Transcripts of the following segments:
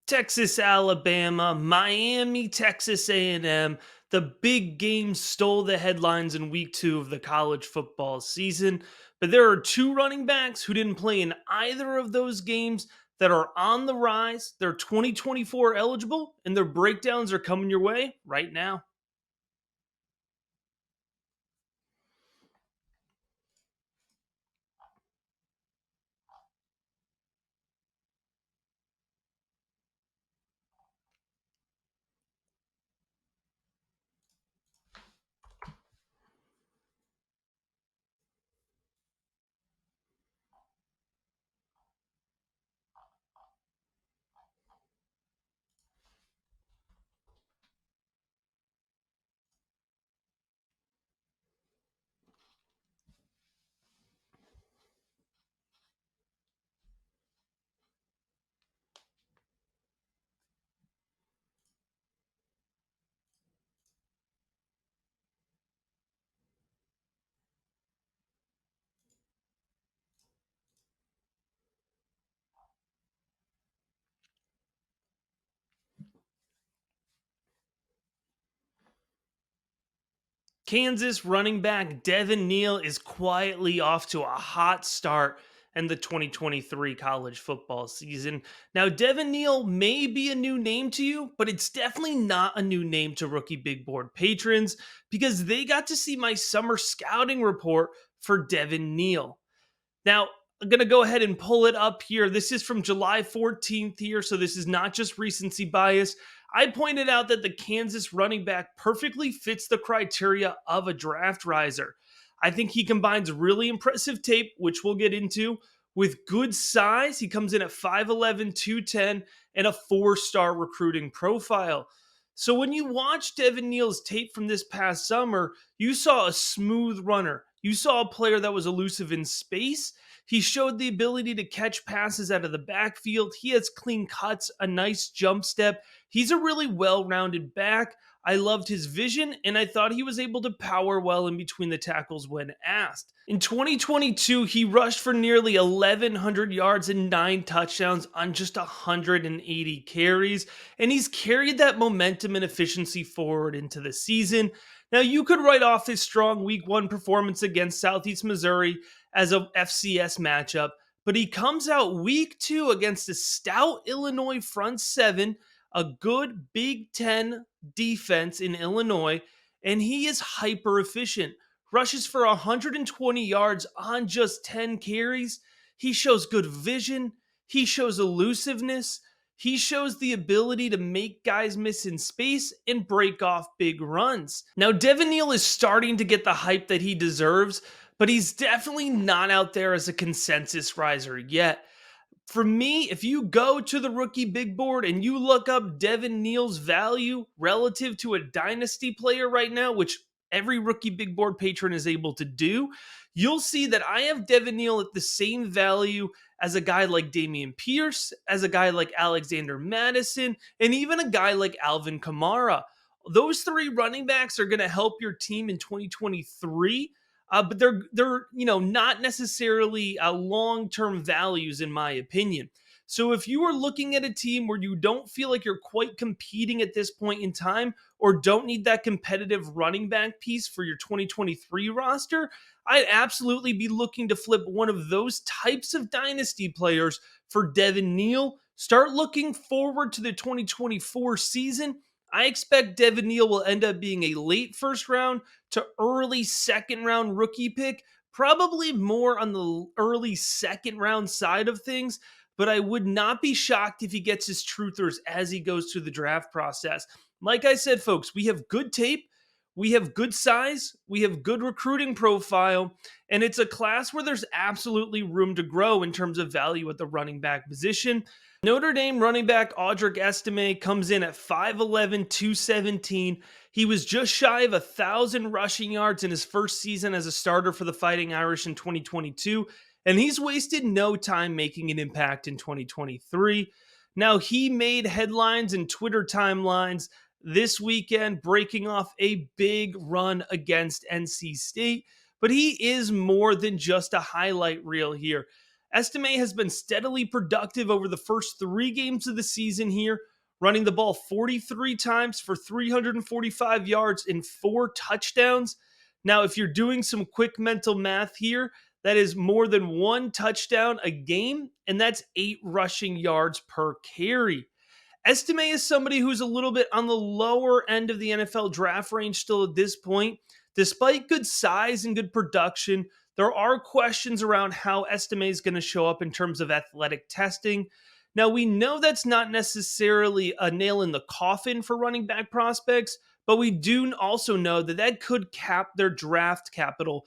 Texas, Alabama, Miami, Texas A&M. The big games stole the headlines in week 2 of the college football season. But there are two running backs who didn't play in either of those games that are on the rise. They're 2024 eligible, and their breakdowns are coming your way right now. Kansas running back Devin Neal is quietly off to a hot start in the 2023 college football season. Now, Devin Neal may be a new name to you, but it's definitely not a new name to rookie big board patrons because they got to see my summer scouting report for Devin Neal. Now, I'm going to go ahead and pull it up here. This is from July 14th here, so this is not just recency bias. I pointed out that the Kansas running back perfectly fits the criteria of a draft riser. I think he combines really impressive tape, which we'll get into, with good size. He comes in at 5'11, 210, and a 4-star recruiting profile. So when you watch Devin Neal's tape from this past summer, you saw a smooth runner. You saw a player that was elusive in space. He showed the ability to catch passes out of the backfield. He has clean cuts, a nice jump step. He's a really well-rounded back. I loved his vision, and I thought he was able to power well in between the tackles when asked. In 2022, he rushed for nearly 1,100 yards and 9 touchdowns on just 180 carries, and he's carried that momentum and efficiency forward into the season. Now, you could write off his strong Week 1 performance against Southeast Missouri as a FCS matchup, but he comes out Week 2 against a stout Illinois front seven, a good Big Ten defense in Illinois, and he is hyper efficient. Rushes for 120 yards on just 10 carries. He shows good vision. He shows elusiveness. He shows the ability to make guys miss in space and break off big runs. Now, Devin Neal is starting to get the hype that he deserves, but he's definitely not out there as a consensus riser yet. For me, if you go to the rookie big board and you look up Devin Neal's value relative to a dynasty player right now, which every rookie big board patron is able to do, you'll see that I have Devin Neal at the same value as a guy like Damian Pierce, as a guy like Alexander Madison, and even a guy like Alvin Kamara. Those three running backs are going to help your team in 2023. But they're not necessarily long-term values in my opinion. So if you are looking at a team where you don't feel like you're quite competing at this point in time or don't need that competitive running back piece for your 2023 roster, I'd absolutely be looking to flip one of those types of dynasty players for Devin Neal. Start looking forward to the 2024 season. I expect Devin Neal will end up being a late first round to early second round rookie pick, probably more on the early second round side of things, but I would not be shocked if he gets his truthers as he goes through the draft process. Like I said, folks, we have good tape, we have good size, we have good recruiting profile, and it's a class where there's absolutely room to grow in terms of value at the running back position. Notre Dame running back Audric Estime comes in at 5'11", 217. He was just shy of 1,000 rushing yards in his first season as a starter for the Fighting Irish in 2022, and he's wasted no time making an impact in 2023. Now, he made headlines and Twitter timelines this weekend, breaking off a big run against NC State, but he is more than just a highlight reel here. Estime has been steadily productive over the first 3 games of the season here, running the ball 43 times for 345 yards and 4 touchdowns. Now, if you're doing some quick mental math here, that is more than 1 touchdown a game, and that's 8 rushing yards per carry. Estime is somebody who's a little bit on the lower end of the NFL draft range still at this point. Despite good size and good production, there are questions around how Estime is going to show up in terms of athletic testing. Now, we know that's not necessarily a nail in the coffin for running back prospects, but we do also know that that could cap their draft capital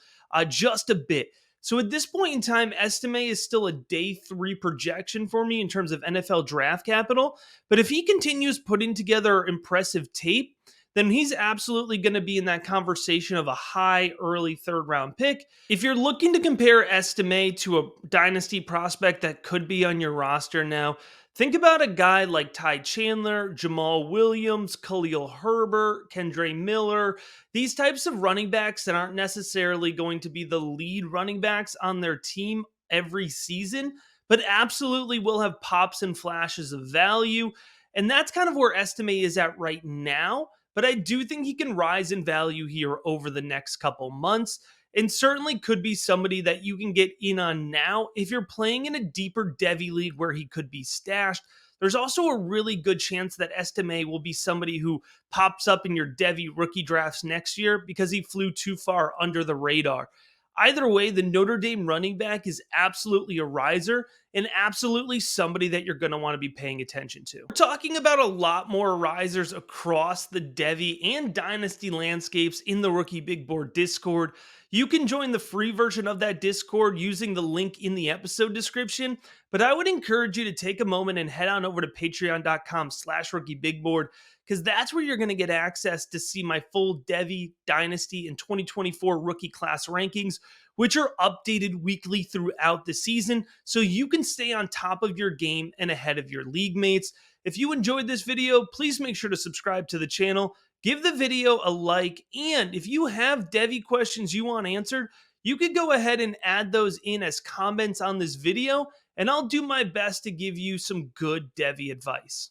just a bit. So at this point in time, Estime is still a day 3 projection for me in terms of NFL draft capital. But if he continues putting together impressive tape, then he's absolutely going to be in that conversation of a high early 3rd round pick. If you're looking to compare Estime to a dynasty prospect that could be on your roster now, think about a guy like Ty Chandler, Jamal Williams, Khalil Herbert, Kendre Miller, these types of running backs that aren't necessarily going to be the lead running backs on their team every season, but absolutely will have pops and flashes of value. And that's kind of where Estime is at right now. But I do think he can rise in value here over the next couple months, and certainly could be somebody that you can get in on now if you're playing in a deeper Devy league where he could be stashed. There's also a really good chance that Estime will be somebody who pops up in your Devy rookie drafts next year because he flew too far under the radar. Either way, the Notre Dame running back is absolutely a riser and absolutely somebody that you're going to want to be paying attention to. We're talking about a lot more risers across the Devy and Dynasty landscapes in the Rookie Big Board Discord. You can join the free version of that Discord using the link in the episode description, but I would encourage you to take a moment and head on over to patreon.com/rookieBigBoard, because that's where you're going to get access to see my full Devy, Dynasty, and 2024 rookie class rankings, which are updated weekly throughout the season, so you can stay on top of your game and ahead of your league mates. If you enjoyed this video, please make sure to subscribe to the channel, give the video a like, and if you have Devy questions you want answered, you could go ahead and add those in as comments on this video, and I'll do my best to give you some good Devy advice.